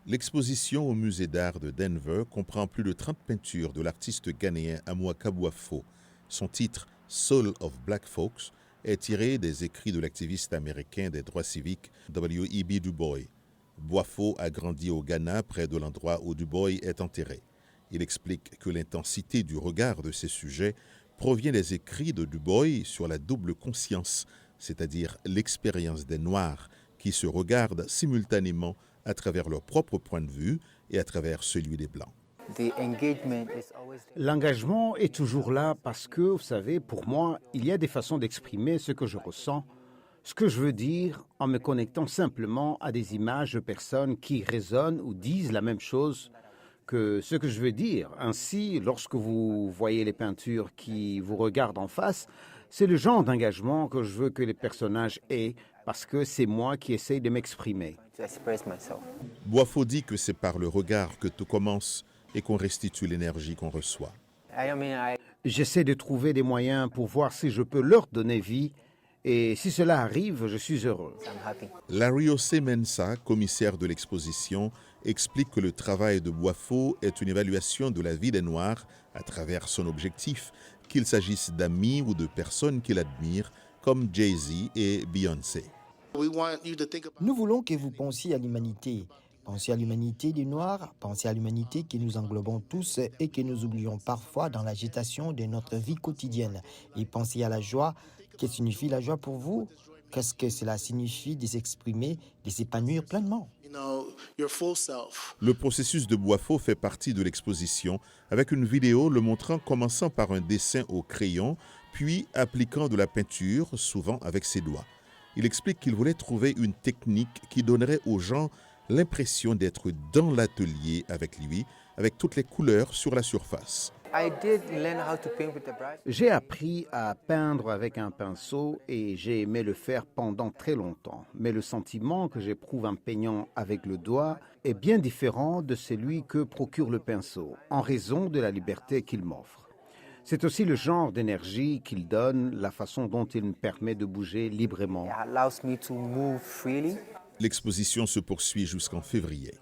L'exposition au musée d'art de Denver comprend plus de 30 peintures de l'artiste ghanéen Amwaka Boafo. Son titre « Soul of Black Folks » est tiré des écrits de l'activiste américain des droits civiques W.E.B. Du Bois. Boafo a grandi au Ghana, près de l'endroit où Du Bois est enterré. Il explique que l'intensité du regard de ces sujets provient des écrits de Du Bois sur la double conscience, c'est-à-dire l'expérience des Noirs qui se regardent simultanément à travers leur propre point de vue et à travers celui des Blancs. L'engagement est toujours là parce que, vous savez, pour moi, il y a des façons d'exprimer ce que je ressens, ce que je veux dire en me connectant simplement à des images de personnes qui résonnent ou disent la même chose que ce que je veux dire. Ainsi, lorsque vous voyez les peintures qui vous regardent en face, c'est le genre d'engagement que je veux que les personnages aient parce que c'est moi qui essaye de m'exprimer. Boafo dit que c'est par le regard que tout commence et qu'on restitue l'énergie qu'on reçoit. J'essaie de trouver des moyens pour voir si je peux leur donner vie et si cela arrive, je suis heureux. Lariose Mensa, commissaire de l'exposition, explique que le travail de Boafo est une évaluation de la vie des Noirs à travers son objectif, qu'il s'agisse d'amis ou de personnes qu'il admire, comme Jay-Z et Beyoncé. Nous voulons que vous pensiez à l'humanité. Pensez à l'humanité des Noirs, pensez à l'humanité que nous englobons tous et que nous oublions parfois dans l'agitation de notre vie quotidienne. Et pensez à la joie. Que signifie la joie pour vous? Qu'est-ce que cela signifie de s'exprimer, de s'épanouir pleinement? Le processus de Boafo fait partie de l'exposition avec une vidéo le montrant commençant par un dessin au crayon, puis appliquant de la peinture, souvent avec ses doigts. Il explique qu'il voulait trouver une technique qui donnerait aux gens l'impression d'être dans l'atelier avec lui, avec toutes les couleurs sur la surface. J'ai appris à peindre avec un pinceau et j'ai aimé le faire pendant très longtemps. Mais le sentiment que j'éprouve en peignant avec le doigt est bien différent de celui que procure le pinceau, en raison de la liberté qu'il m'offre. C'est aussi le genre d'énergie qu'il donne, la façon dont il me permet de bouger librement. L'exposition se poursuit jusqu'en février.